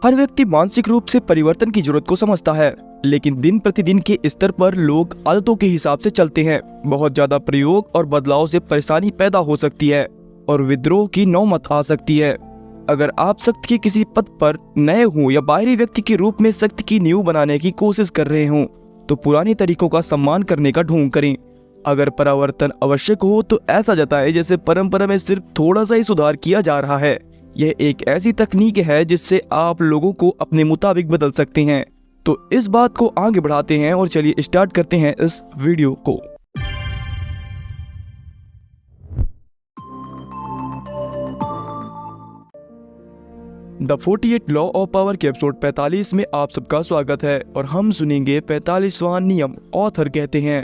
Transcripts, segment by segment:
हर व्यक्ति मानसिक रूप से परिवर्तन की जरूरत को समझता है, लेकिन दिन प्रतिदिन के स्तर पर लोग आदतों के हिसाब से चलते हैं। बहुत ज्यादा प्रयोग और बदलाव से परेशानी पैदा हो सकती है और विद्रोह की नौबत आ सकती है। अगर आप सख्त के किसी पद पर नए हों या बाहरी व्यक्ति के रूप में सख्त की नींव बनाने की कोशिश कर रहे हों, तो पुराने तरीकों का सम्मान करने का ढोंग करें। अगर परिवर्तन आवश्यक हो तो ऐसा जताएं जैसे परंपरा में सिर्फ थोड़ा सा ही सुधार किया जा रहा है। यह एक ऐसी तकनीक है जिससे आप लोगों को अपने मुताबिक बदल सकते हैं। तो इस बात को आगे बढ़ाते हैं और चलिए स्टार्ट करते हैं इस वीडियो को। द 48 लॉ ऑफ पावर के एपिसोड 45 में आप सबका स्वागत है और हम सुनेंगे 45वां नियम। ऑथर कहते हैं,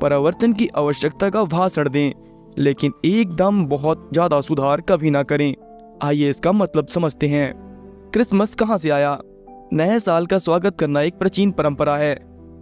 परिवर्तन की आवश्यकता का भाषण दें, लेकिन एकदम बहुत ज्यादा सुधार कभी ना करें। आइए इसका मतलब समझते हैं। क्रिसमस कहाँ से आया? नए साल का स्वागत करना एक प्राचीन परंपरा है।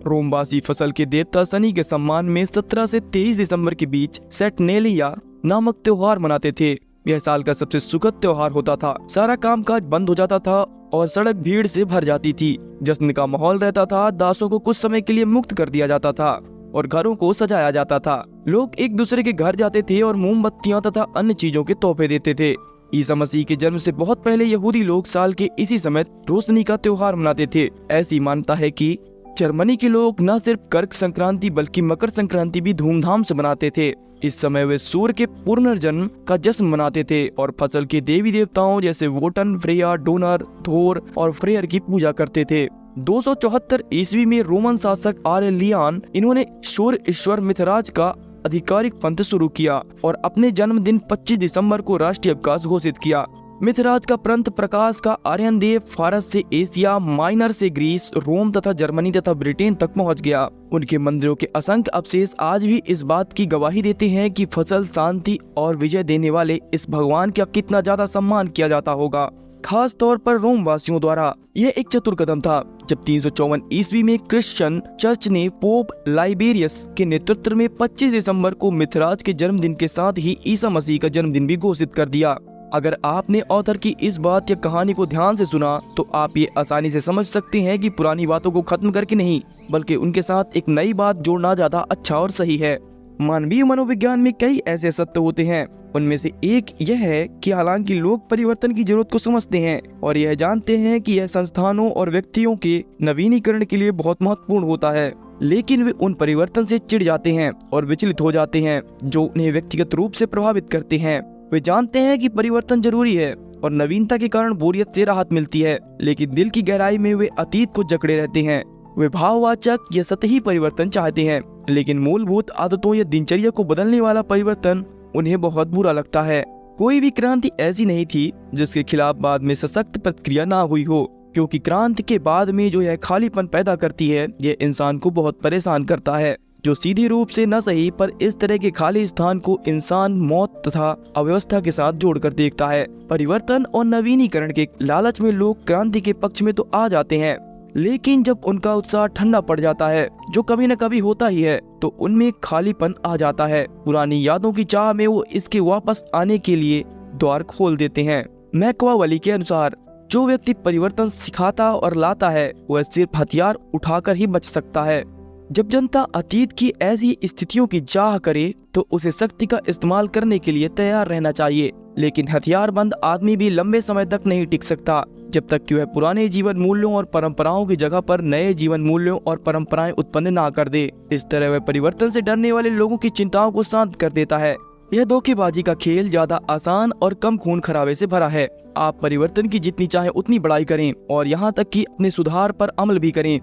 रोमवासी फसल के देवता शनि के सम्मान में 17 से 23 दिसंबर के बीच सैटर्नेलिया नामक त्योहार मनाते थे। यह साल का सबसे सुखद त्योहार होता था। सारा कामकाज बंद हो जाता था और सड़क भीड़ से भर जाती थी। जश्न का माहौल रहता था। दासों को कुछ समय के लिए मुक्त कर दिया जाता था और घरों को सजाया जाता था। लोग एक दूसरे के घर जाते थे और मोमबत्तियां तथा अन्य चीजों के तोहफे देते थे। ईसा मसीह के जन्म से बहुत पहले यहूदी लोग साल के इसी समय रोशनी का त्योहार मनाते थे। ऐसी मान्यता है कि जर्मनी के लोग न सिर्फ कर्क संक्रांति बल्कि मकर संक्रांति भी धूमधाम से मनाते थे। इस समय वे सूर्य के पुनर्जन्म का जश्न मनाते थे और फसल के देवी देवताओं जैसे वोटन, फ्रेया, डोनर, थोर और फ्रेयर की पूजा करते थे। 274 ईस्वी में रोमन शासक आरेलियन इन्होंने सूर्य ईश्वर मिथराज का आधिकारिक पंथ शुरू किया और अपने जन्मदिन 25 दिसंबर को राष्ट्रीय अवकाश घोषित किया। मिथराज का पंथ प्रकाश का आर्यन देव फारस से एशिया माइनर से ग्रीस, रोम तथा जर्मनी तथा ब्रिटेन तक पहुंच गया। उनके मंदिरों के असंख्य अवशेष आज भी इस बात की गवाही देते हैं कि फसल, शांति और विजय देने वाले इस भगवान का कितना ज्यादा सम्मान किया जाता होगा, खास तौर पर रोम वासियों द्वारा। यह एक चतुर कदम था जब 354 ईस्वी में क्रिश्चियन चर्च ने पोप लाइबेरियस के नेतृत्व में 25 दिसंबर को मिथराज के जन्मदिन के साथ ही ईसा मसीह का जन्मदिन भी घोषित कर दिया। अगर आपने ऑथर की इस बात या कहानी को ध्यान से सुना तो आप ये आसानी से समझ सकते हैं कि पुरानी बातों को खत्म करके नहीं बल्कि उनके साथ एक नई बात जोड़ना ज्यादा अच्छा और सही है। मानवीय मनोविज्ञान में कई ऐसे सत्य होते हैं। उनमें से एक यह है कि हालांकि लोग परिवर्तन की जरूरत को समझते हैं और यह जानते हैं कि यह संस्थानों और व्यक्तियों के नवीनीकरण के लिए बहुत महत्वपूर्ण होता है, लेकिन वे उन परिवर्तन से चिढ़ जाते हैं और विचलित हो जाते हैं जो उन्हें व्यक्तिगत रूप से प्रभावित करते हैं। वे जानते हैं कि परिवर्तन जरूरी है और नवीनता के कारण बोरियत से राहत मिलती है, लेकिन दिल की गहराई में वे अतीत को जकड़े रहते हैं। वे भाववाचक या सतही परिवर्तन चाहते हैं, लेकिन मूलभूत आदतों या दिनचर्या को बदलने वाला परिवर्तन उन्हें बहुत बुरा लगता है। कोई भी क्रांति ऐसी नहीं थी जिसके खिलाफ बाद में सशक्त प्रतिक्रिया ना हुई हो, क्योंकि क्रांति के बाद में जो यह खालीपन पैदा करती है यह इंसान को बहुत परेशान करता है। जो सीधे रूप से न सही पर इस तरह के खाली स्थान को इंसान मौत तथा अव्यवस्था के साथ जोड़कर देखता है। परिवर्तन और नवीनीकरण के लालच में लोग क्रांति के पक्ष में तो आ जाते हैं, लेकिन जब उनका उत्साह ठंडा पड़ जाता है, जो कभी न कभी होता ही है, तो उनमें खालीपन आ जाता है। पुरानी यादों की चाह में वो इसके वापस आने के लिए द्वार खोल देते हैं। मैकियावेली के अनुसार जो व्यक्ति परिवर्तन सिखाता और लाता है वह सिर्फ हथियार उठाकर ही बच सकता है। जब जनता अतीत की ऐसी स्थितियों की चाह करे तो उसे शक्ति का इस्तेमाल करने के लिए तैयार रहना चाहिए, लेकिन हथियारबंद आदमी भी लंबे समय तक नहीं टिक सकता जब तक कि वह पुराने जीवन मूल्यों और परंपराओं की जगह पर नए जीवन मूल्यों और परंपराएं उत्पन्न ना कर दे। इस तरह वह परिवर्तन से डरने वाले लोगों की चिंताओं को शांत कर देता है। यह धोखेबाजी का खेल ज्यादा आसान और कम खून खराबे से भरा है। आप परिवर्तन की जितनी चाहे उतनी बड़ाई करें और यहाँ तक कि अपने सुधार पर अमल भी करें,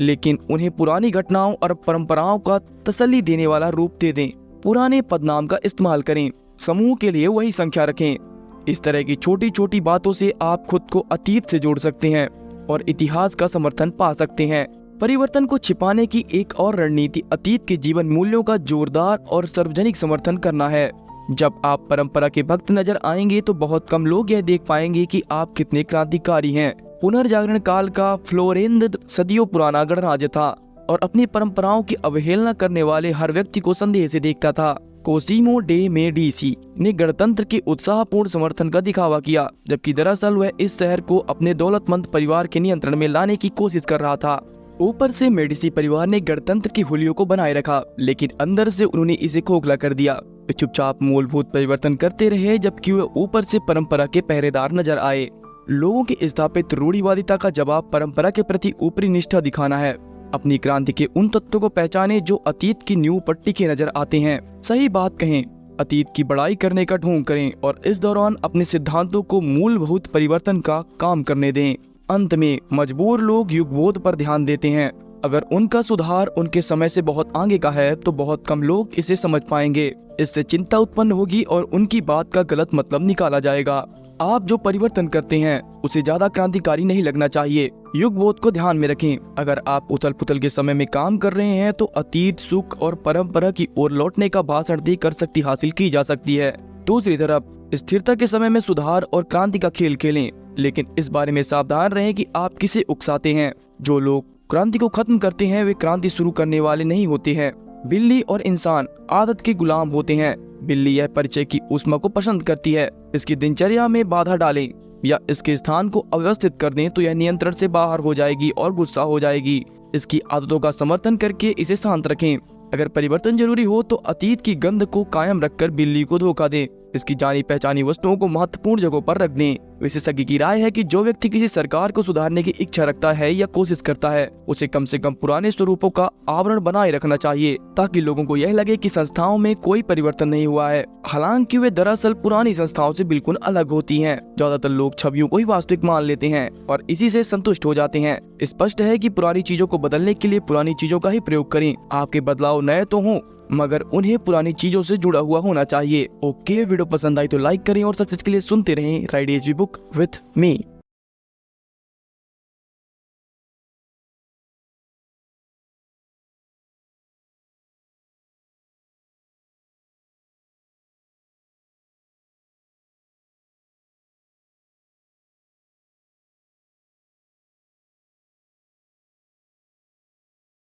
लेकिन उन्हें पुरानी घटनाओं और परंपराओं का तसल्ली देने वाला रूप दे दें। पुराने पदनाम का इस्तेमाल करें, समूह के लिए वही संख्या रखें। इस तरह की छोटी छोटी बातों से आप खुद को अतीत से जोड़ सकते हैं और इतिहास का समर्थन पा सकते हैं। परिवर्तन को छिपाने की एक और रणनीति अतीत के जीवन मूल्यों का जोरदार और सार्वजनिक समर्थन करना है। जब आप परंपरा के भक्त नजर आएंगे तो बहुत कम लोग यह देख पाएंगे कि आप कितने क्रांतिकारी हैं। पुनर्जागरण काल का फ्लोरेंद सदियों पुराना गणराज्य था और अपनी परंपराओं की अवहेलना करने वाले हर व्यक्ति को संदेह से देखता था। कोसिमो डे मेडिसी ने गणतंत्र के उत्साहपूर्ण समर्थन का दिखावा किया, जबकि दरअसल वह इस शहर को अपने दौलतमंद परिवार के नियंत्रण में लाने की कोशिश कर रहा था। ऊपर से मेडिसी परिवार ने गणतंत्र की हुलियों को बनाए रखा, लेकिन अंदर से उन्होंने इसे खोखला कर दिया। वे चुपचाप मूलभूत परिवर्तन करते रहे, जबकि वे ऊपर से परंपरा के पहरेदार नजर आए। लोगों की स्थापित रूढ़िवादिता का जवाब परंपरा के प्रति ऊपरी निष्ठा दिखाना है। अपनी क्रांति के उन तत्वों को पहचाने जो अतीत की नींव पट्टी के नजर आते हैं। सही बात कहें, अतीत की बड़ाई करने का ढोंग करें और इस दौरान अपने सिद्धांतों को मूलभूत परिवर्तन का काम करने दें। अंत में मजबूर लोग युगबोध पर ध्यान देते हैं। अगर उनका सुधार उनके समय से बहुत आगे का है तो बहुत कम लोग इसे समझ पाएंगे। इससे चिंता उत्पन्न होगी और उनकी बात का गलत मतलब निकाला जाएगा। आप जो परिवर्तन करते हैं उसे ज्यादा क्रांतिकारी नहीं लगना चाहिए। युगबोध को ध्यान में रखें। अगर आप उथल पुथल के समय में काम कर रहे हैं तो अतीत, सुख और परंपरा की ओर लौटने का भाषण देकर शक्ति हासिल की जा सकती है। दूसरी तरफ स्थिरता के समय में सुधार और क्रांति का खेल खेलें, लेकिन इस बारे में सावधान रहें कि आप किसे उकसाते हैं। जो लोग क्रांति को खत्म करते हैं वे क्रांति शुरू करने वाले नहीं होते हैं। बिल्ली और इंसान आदत के गुलाम होते हैं। बिल्ली यह परिचय की ऊष्मा को पसंद करती है। इसकी दिनचर्या में बाधा डालें या इसके स्थान को अव्यवस्थित कर दें तो यह नियंत्रण से बाहर हो जाएगी और गुस्सा हो जाएगी। इसकी आदतों का समर्थन करके इसे शांत रखें। अगर परिवर्तन जरूरी हो तो अतीत की गंध को कायम रखकर बिल्ली को धोखा दें। इसकी जानी पहचानी वस्तुओं को महत्वपूर्ण जगहों पर रख दें। विशेषज्ञ की राय है कि जो व्यक्ति किसी सरकार को सुधारने की इच्छा रखता है या कोशिश करता है उसे कम से कम पुराने स्वरूपों का आवरण बनाए रखना चाहिए, ताकि लोगों को यह लगे कि संस्थाओं में कोई परिवर्तन नहीं हुआ है, हालांकि वे दरअसल पुरानी संस्थाओं से बिल्कुल अलग होती हैं। ज्यादातर लोग छवियों को ही वास्तविक मान लेते हैं और इसी से संतुष्ट हो जाते हैं। स्पष्ट है कि पुरानी चीजों को बदलने के लिए पुरानी चीजों का ही प्रयोग करें। आपके बदलाव नए तो हों, मगर उन्हें पुरानी चीजों से जुड़ा हुआ होना चाहिए। ओके, वीडियो पसंद आई तो लाइक करें और सक्सेस के लिए सुनते रहें right HV book with me.